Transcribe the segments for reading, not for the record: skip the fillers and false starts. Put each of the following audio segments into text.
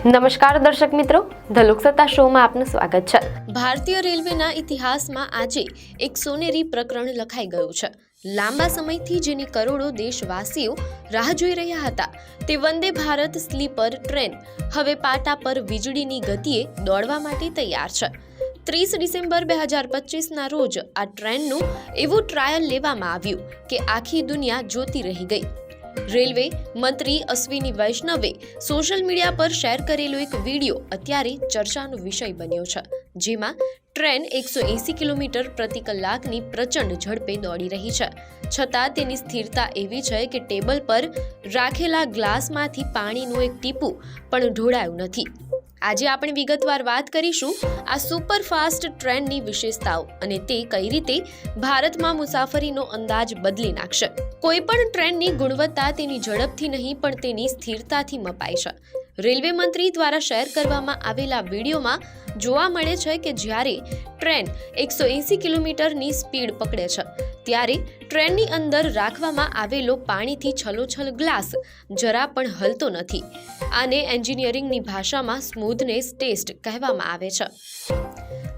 નમસ્કાર દર્શક મિત્રો, ધ લોકસત્તા શોમાં આપનું સ્વાગત છે। ભારતીય રેલવેના ઇતિહાસમાં આજે એક સોનેરી પ્રકરણ લખાઈ ગયું છે। લાંબા સમયથી જેની કરોડો દેશવાસીઓ રાહ જોઈ રહ્યા હતા તે વંદે ભારત સ્લીપર ટ્રેન હવે પાટા પર વીજળીની ગતિએ દોડવા માટે તૈયાર છે। 30 ડિસેમ્બર 2025ના રોજ આ ટ્રેનનું એવું ટ્રાયલ લેવામાં આવ્યું કે આખી દુનિયા જોતી રહી ગઈ। રેલવે મંત્રી અશ્વિની વૈષ્ણવે સોશિયલ મીડિયા પર શેર કરેલો એક વિડીયો અત્યારે ચર્ચાનો વિષય બન્યો છે, જેમાં ટ્રેન 180 કિલોમીટર પ્રતિ કલાકની પ્રચંડ ઝડપે દોડી રહી છે, છતાં તેની સ્થિરતા એવી છે કે ટેબલ પર રાખેલા ગ્લાસમાંથી પાણીનું એક ટીપું પણ ઢોળાયું નથી। આજે આપણે વિગતવાર વાત કરીશું આ સુપરફાસ્ટ ટ્રેનની વિશેષતાઓ અને તે કઈ રીતે ભારતમાં મુસાફરીનો અંદાજ બદલી નાખશે। કોઈ પણ ટ્રેનની ગુણવત્તા તેની ઝડપથી નહીં પણ તેની સ્થિરતાથી મપાય છે। રેલવે મંત્રી દ્વારા શેર કરવામાં આવેલા વિડીયોમાં જોવા મળે છે કે જ્યારે ટ્રેન 180 કિલોમીટરની સ્પીડ પકડે છે ત્યારે ટ્રેનની અંદર રાખવામાં આવેલો પાણીથી છલોછલ ગ્લાસ જરા પણ હલતો નથી। આને એન્જિનિયરિંગની ભાષામાં સ્મૂધનેસ ટેસ્ટ કહેવામાં આવે છે।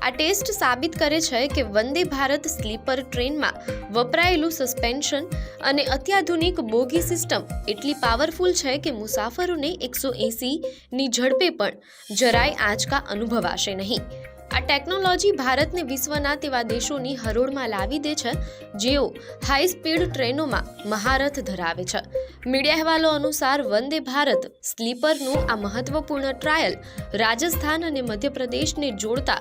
આ ટેસ્ટ સાબિત કરે છે કે વંદે ભારત સ્લીપર ટ્રેનમાં વપરાયેલું સસ્પેન્શન અને અત્યાધુનિક બોગી સિસ્ટમ એટલી પાવરફુલ છે કે મુસાફરોને 180ની ઝડપે પણ જરાય આંચકા અનુભવાશે નહીં। આ ટેકનોલોજી ભારતને વિશ્વના તેવા દેશોની હરોળમાં લાવી દે છે જેઓ હાઈ સ્પીડ ટ્રેનોમાં મહારથ ધરાવે છે। મીડિયા અહેવાલો અનુસાર વંદે ભારત સ્લીપરનું આ મહત્વપૂર્ણ ટ્રાયલ રાજસ્થાન અને મધ્યપ્રદેશને જોડતા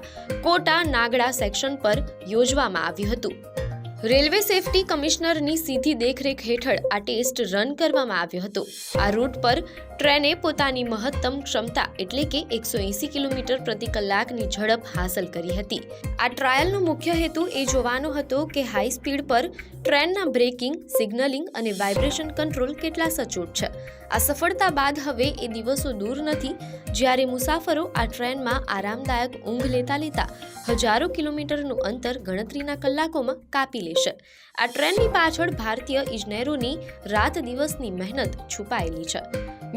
કોટા નાગડા સેક્શન પર યોજવામાં આવ્યું હતું। રેલવે સેફટી કમિશનરની સીધી દેખરેખ હેઠળ આ ટેસ્ટ રન કરવામાં આવ્યો હતો। આ રૂટ પર ટ્રેને પોતાની મહત્તમ ક્ષમતા એટલે કે 180 કિલોમીટર પ્રતિ કલાકની ઝડપ હાંસલ કરી હતી। આ ટ્રાયલનો મુખ્ય હેતુ એ જોવાનો હતો કે હાઈ સ્પીડ પર ટ્રેનના બ્રેકિંગ, સિગ્નલિંગ અને વાઇબ્રેશન કંટ્રોલ કેટલા સચોટ છે। આ સફળતા બાદ હવે એ દિવસો દૂર નથી જ્યારે મુસાફરો આ ટ્રેનમાં આરામદાયક ઊંઘ લેતા લેતા હજારો કિલોમીટરનું અંતર ગણતરીના કલાકોમાં કાપી લેશે। આ ટ્રેનની પાછળ ભારતીય ઇજનેરોની રાત દિવસની મહેનત છુપાયેલી છે।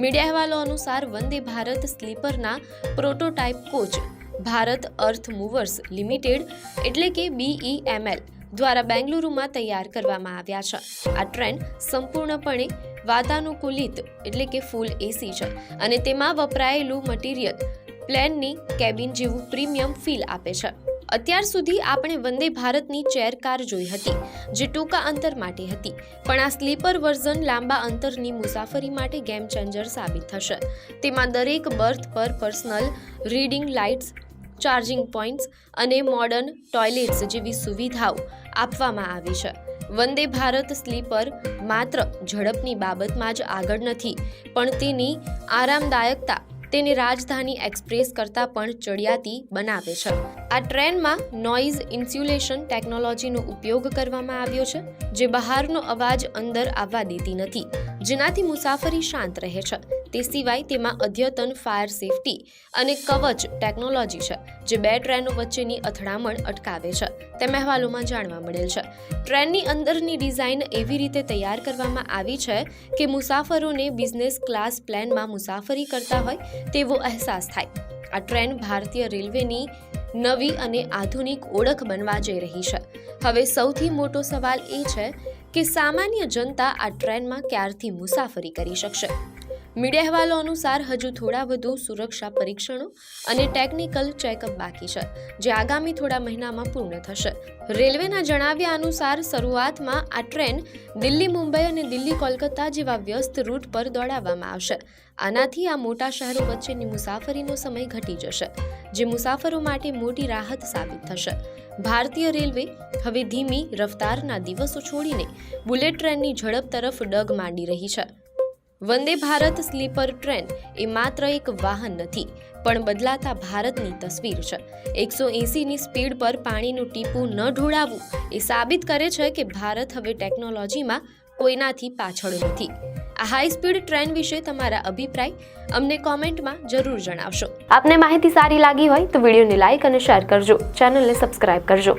મીડિયા અહેવાલો અનુસાર વંદે ભારત સ્લીપરના પ્રોટોટાઇપ કોચ ભારત અર્થ મૂવર્સ લિમિટેડ એટલે કે BEML દ્વારા બેંગલુરુમાં તૈયાર કરવામાં આવ્યા છે। આ ટ્રેન સંપૂર્ણપણે વાતાનુકૂલિત એટલે કે ફૂલ એસી છે અને તેમાં વપરાયેલું મટીરિયલ પ્લેનની કેબિન જેવું પ્રીમિયમ ફીલ આપે છે। અત્યાર સુધી આપણે વંદે ભારતની ચેર કાર જોઈ હતી જે ટૂંકા અંતર માટે હતી, પણ આ સ્લીપર વર્ઝન લાંબા અંતરની મુસાફરી માટે ગેમ ચેન્જર સાબિત થશે। તેમાં દરેક બર્થ પર personal reading lights, charging points અને મોડર્ન ટોયલેટ્સ જેવી સુવિધાઓ આપવામાં આવી છે। વંદે ભારત સ્લીપર માત્ર ઝડપની બાબતમાં જ આગળ નથી, પણ તેની આરામદાયકતા તેને રાજધાની એક્સપ્રેસ કરતાં પણ ચડિયાતી બનાવે છે। આ ટ્રેનમાં નોઇઝ ઇન્સ્યુલેશન ટેકનોલોજીનો ઉપયોગ કરવામાં આવ્યો છે જે બહારનો અવાજ અંદર આવવા દેતી નથી, જેનાથી મુસાફરી શાંત રહે છે। તે સિવાય તેમાં અદ્યતન ફાયર સેફટી અને કવચ ટેકનોલોજી છે જે બે ટ્રેનો વચ્ચેની અથડામણ અટકાવે છે, તેમ અહેવાલોમાં જાણવા મળેલ છે। ટ્રેનની અંદરની ડિઝાઇન એવી રીતે તૈયાર કરવામાં આવી છે કે મુસાફરોને બિઝનેસ ક્લાસ પ્લેનમાં મુસાફરી કરતા હોય તેવો અહેસાસ થાય। આ ટ્રેન ભારતીય રેલવેની નવી અને આધુનિક ઓળખ બનવા જઈ રહી છે। હવે સૌથી મોટો સવાલ એ છે કે સામાન્ય જનતા આ ટ્રેનમાં ક્યારથી મુસાફરી કરી શકશે। મીડિયા અહેવાલો અનુસાર હજુ થોડા વધુ સુરક્ષા પરીક્ષણો અને ટેકનિકલ ચેકઅપ બાકી છે જે આગામી થોડા મહિનામાં પૂર્ણ થશે। રેલવેના જણાવ્યા અનુસાર શરૂઆતમાં આ ટ્રેન દિલ્હી મુંબઈ અને દિલ્હી કોલકાતા જેવા વ્યસ્ત રૂટ પર દોડાવવામાં આવશે। આનાથી આ મોટા શહેરો વચ્ચેની મુસાફરીનો સમય ઘટી જશે, જે મુસાફરો માટે મોટી રાહત સાબિત થશે। ભારતીય રેલવે હવે ધીમી રફતારના દિવસો છોડીને બુલેટ ટ્રેનની ઝડપ તરફ ડગ માંડી રહી છે। વંદે ભારત સ્લીપર ટ્રેન એ માત્ર એક વાહન નથી પણ બદલાતા ભારતની તસવીર છે। 180ની સ્પીડ પર પાણીનું ટીપું ન ઢોળાવવું એ સાબિત કરે છે કે ભારત હવે ટેકનોલોજીમાં કોઈનાથી પાછળ નથી। આ હાઈ સ્પીડ ટ્રેન વિશે તમારા અભિપ્રાય અમને કોમેન્ટમાં જરૂર જણાવશો। આપને માહિતી સારી લાગી હોય તો વિડીયોને લાઇક અને શેર કરજો, ચેનલને સબસ્ક્રાઇબ કરજો।